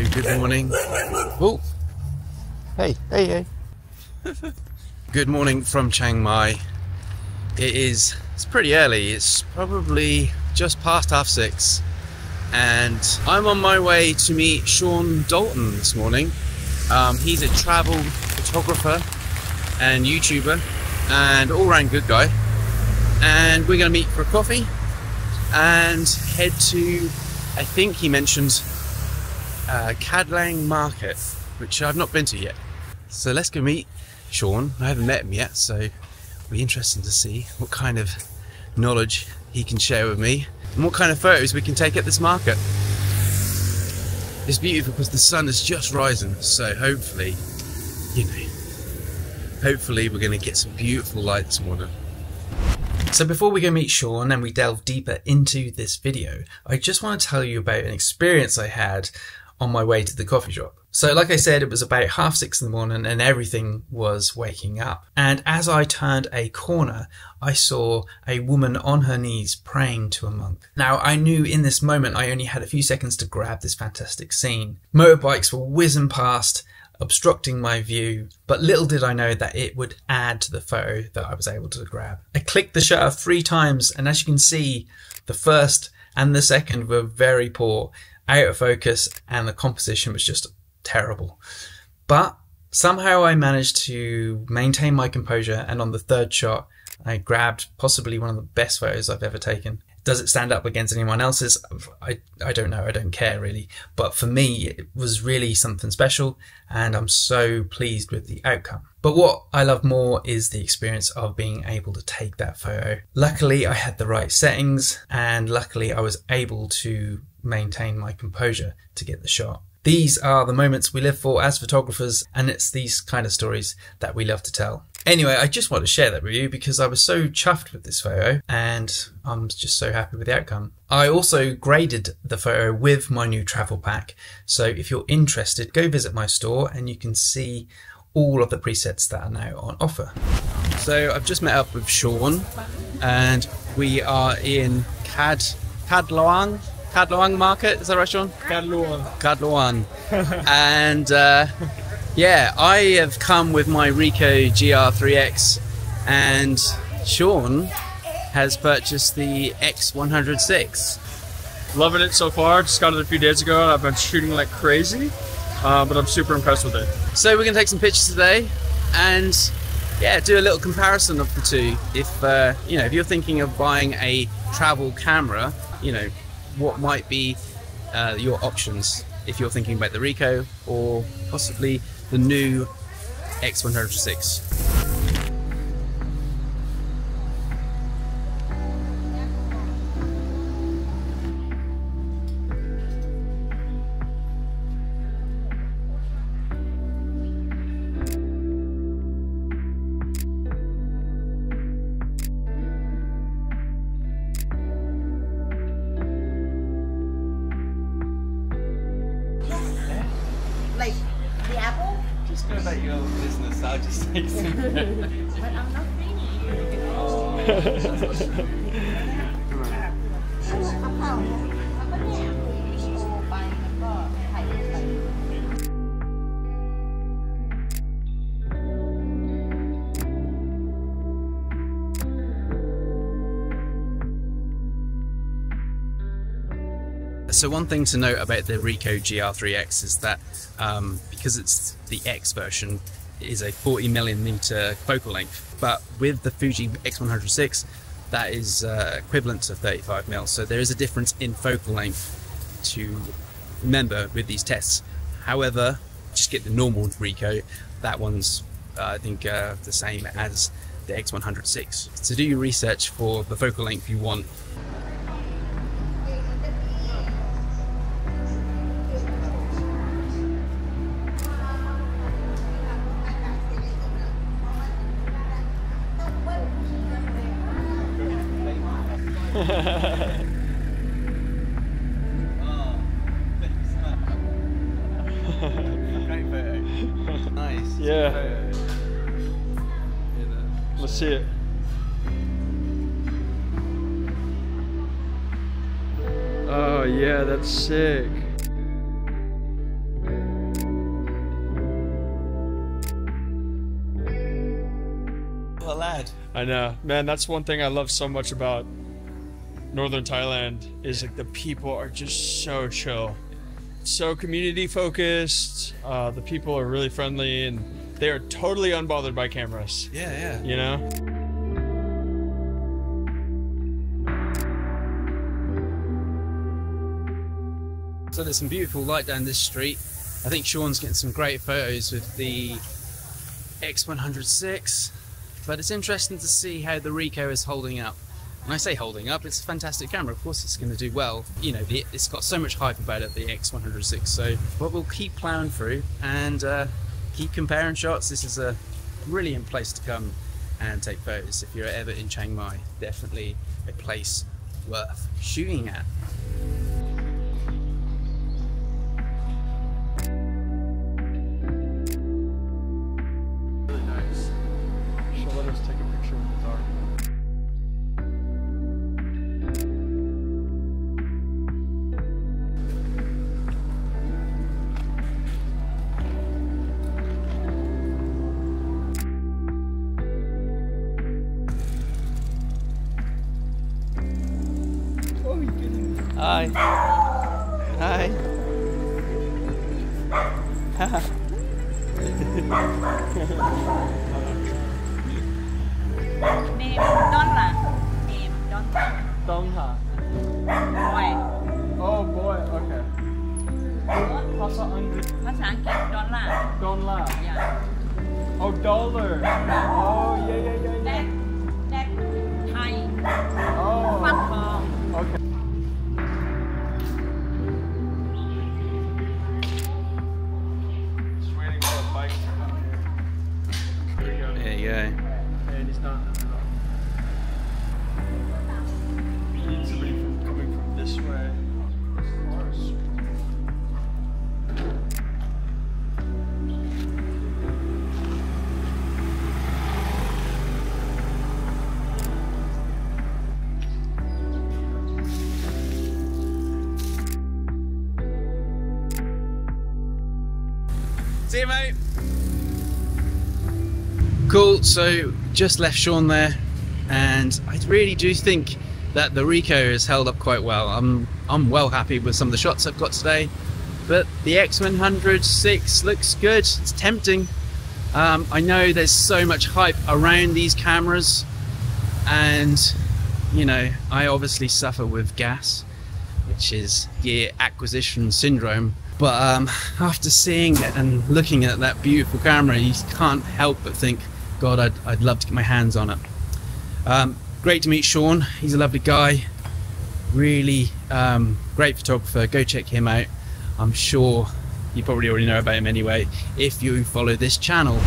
So good morning. Oh, hey. Good morning from Chiang Mai. It's pretty early. It's probably just past 6:30, and I'm on my way to meet Dalton this morning. He's a travel photographer and YouTuber and all-round good guy, and we're going to meet for a coffee and head to, I think he mentioned, Luang market, which I've not been to yet. So let's go meet Sean. I haven't met him yet, so it'll be interesting to see what kind of knowledge he can share with me and what kind of photos we can take at this market. It's beautiful because the sun is just rising, so hopefully, hopefully we're going to get some beautiful light this morning. So before we go meet Sean and we delve deeper into this video, I just want to tell you about an experience I had on my way to the coffee shop. So like I said, it was about 6:30 in the morning and everything was waking up. And as I turned a corner, I saw a woman on her knees praying to a monk. Now I knew in this moment I only had a few seconds to grab this fantastic scene. Motorbikes were whizzing past, obstructing my view, but little did I know that it would add to the photo that I was able to grab. I clicked the shutter 3 times, and as you can see, the first and the second were very poor, out of focus, and the composition was just terrible. But somehow I managed to maintain my composure, and on the 3rd shot I grabbed possibly one of the best photos I've ever taken. Does it stand up against anyone else's? I don't know, I don't care really. But for me, it was really something special, and I'm so pleased with the outcome. But what I love more is the experience of being able to take that photo. Luckily, I had the right settings, and luckily I was able to maintain my composure to get the shot. These are the moments we live for as photographers, and it's these kind of stories that we love to tell. Anyway, I just want to share that with you because I was so chuffed with this photo and I'm just so happy with the outcome. I also graded the photo with my new travel pack, so if you're interested, go visit my store and you can see all of the presets that are now on offer. So I've just met up with Sean and we are in Luang market, is that right, Sean? Luang. And yeah, I have come with my Ricoh GRIIIx, and Sean has purchased the X100VI. Loving it so far. Just got it a few days ago and I've been shooting like crazy, but I'm super impressed with it. So we're going to take some pictures today and yeah, do a little comparison of the two. If if you're thinking of buying a travel camera, what might be your options if you're thinking about the Ricoh or possibly the new X100VI. Like the apple? Just go about your business, I'll just take some. But I'm not So one thing to note about the Ricoh GR3X is that because it's the X version, it is a 40mm focal length, but with the Fuji X100VI, that is equivalent to 35mm. So there is a difference in focal length to remember with these tests. However, just get the normal Ricoh. That one's I think the same as the X100VI. So do your research for the focal length you want. Great photo. Nice. Yeah. Let's see it. Oh yeah, that's sick. I know, man. That's one thing I love so much about northern Thailand is like the people are just so chill, so community focused. The people are really friendly and they are totally unbothered by cameras. Yeah. You know. So there's some beautiful light down this street. I think Sean's getting some great photos with the X100VI. But it's interesting to see how the Ricoh is holding up. When I say holding up, it's a fantastic camera. Of course it's going to do well. You know, it's got so much hype about it, the X100VI. So, but we'll keep plowing through and keep comparing shots. This is a brilliant place to come and take photos. If you're ever in Chiang Mai, definitely a place worth shooting at. Let us take a picture with the dark. Oh, you kidding me? Hi. Hi. Name Dalton. Name Dalton. Dongha. Boy. Oh boy, okay. Pasa Andri ภาษาอังกฤษ dollar. Donla. Yeah. Oh, dollar. Oh, yeah. That Thai. Oh. ฟักทอง Okay. Just waiting for a bike to come here. There we go. There you go. And he's not. We need somebody coming from this way. See you, mate. Cool, so just left Sean there, and I really do think that the Ricoh has held up quite well. I'm well happy with some of the shots I've got today, but the X100VI looks good. It's tempting. I know there's so much hype around these cameras, and you know, I obviously suffer with GAS, which is gear acquisition syndrome. But after seeing it and looking at that beautiful camera, you can't help but think, God, I'd love to get my hands on it. Great to meet Sean. He's a lovely guy. Really great photographer. Go check him out. I'm sure you probably already know about him anyway, if you follow this channel.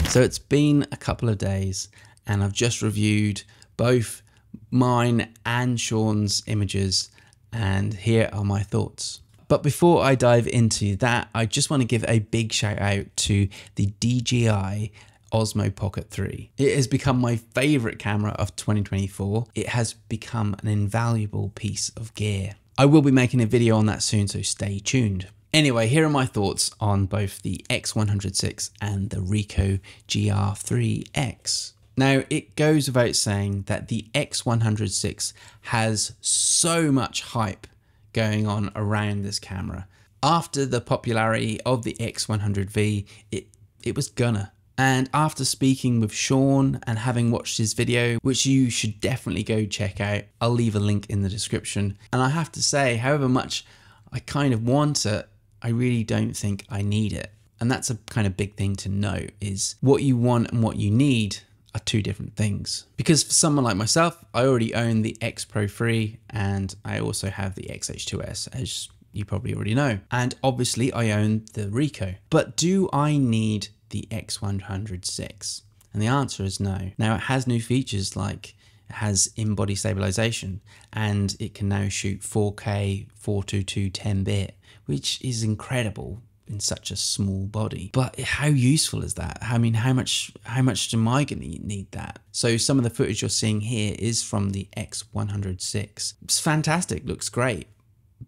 So it's been a couple of days and I've just reviewed both mine and Sean's images, and here are my thoughts. But before I dive into that, I just want to give a big shout out to the DJI Osmo Pocket 3. It has become my favorite camera of 2024. It has become an invaluable piece of gear. I will be making a video on that soon, so stay tuned. Anyway, here are my thoughts on both the X100VI and the Ricoh GRIIIx. Now, it goes without saying that the X100VI has so much hype going on around this camera. After the popularity of the X100V, it was gonna. And after speaking with Sean and having watched his video, which you should definitely go check out, I'll leave a link in the description. And I have to say, however much I kind of want it, I really don't think I need it. And that's a kind of big thing to know, is what you want and what you need are two different things. Because for someone like myself, I already own the X Pro 3 and I also have the XH2S, as you probably already know. And obviously I own the Ricoh. But do I need the X100VI? And the answer is no. Now, it has new features like it has in-body stabilization and it can now shoot 4K 422 10-bit, which is incredible in such a small body. But how useful is that? I mean, how much am I going to need that? So some of the footage you're seeing here is from the X100VI. It's fantastic, looks great,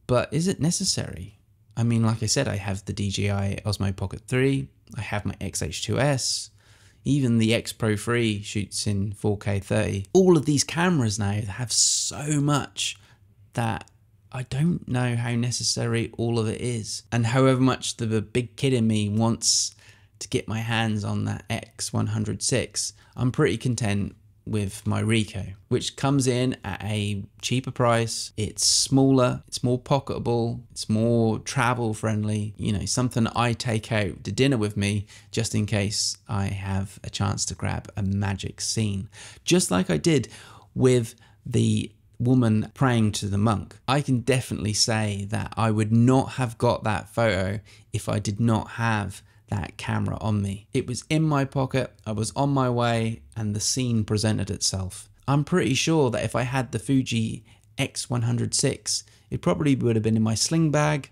but is it necessary? I mean, like I said, I have the DJI Osmo Pocket 3, I have my XH2S, Even the X Pro 3 shoots in 4K 30. All of these cameras now have so much that I don't know how necessary all of it is. And however much the big kid in me wants to get my hands on that X100VI, I'm pretty content with my Ricoh, which comes in at a cheaper price. It's smaller, it's more pocketable, it's more travel friendly, you know, something I take out to dinner with me just in case I have a chance to grab a magic scene. Just like I did with the woman praying to the monk. I can definitely say that I would not have got that photo if I did not have that camera on me. It was in my pocket, I was on my way, and the scene presented itself. I'm pretty sure that if I had the Fuji X100VI, it probably would have been in my sling bag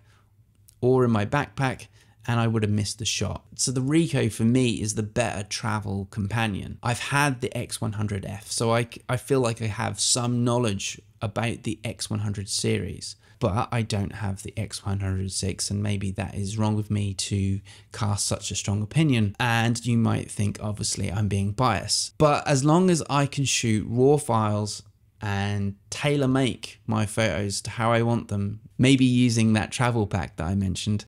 or in my backpack, and I would have missed the shot. So the Ricoh for me is the better travel companion. I've had the X100F, so I feel like I have some knowledge about the X100 series, but I don't have the X100VI, and maybe that is wrong of me to cast such a strong opinion. And you might think, obviously, I'm being biased. But as long as I can shoot raw files and tailor make my photos to how I want them, maybe using that travel pack that I mentioned,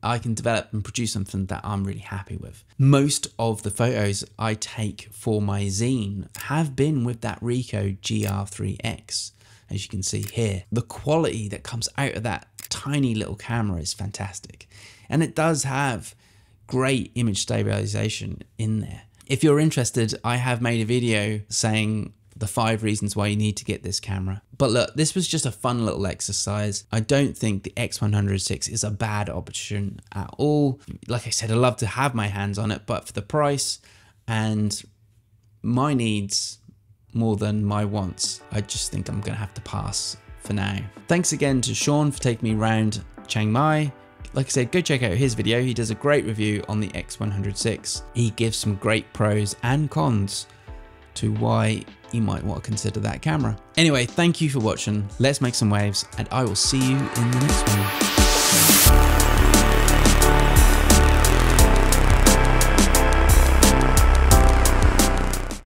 I can develop and produce something that I'm really happy with. Most of the photos I take for my zine have been with that Ricoh GRIIIx. As you can see here, the quality that comes out of that tiny little camera is fantastic. And it does have great image stabilization in there. If you're interested, I have made a video saying the 5 reasons why you need to get this camera. But look, this was just a fun little exercise. I don't think the X100VI is a bad option at all. Like I said, I'd love to have my hands on it, but for the price and my needs more than my wants, I just think I'm gonna have to pass for now. Thanks again to Sean for taking me around Chiang Mai. Like I said, go check out his video. He does a great review on the X100VI. He gives some great pros and cons to why you might want to consider that camera. Anyway, thank you for watching. Let's make some waves, and I will see you in the next one.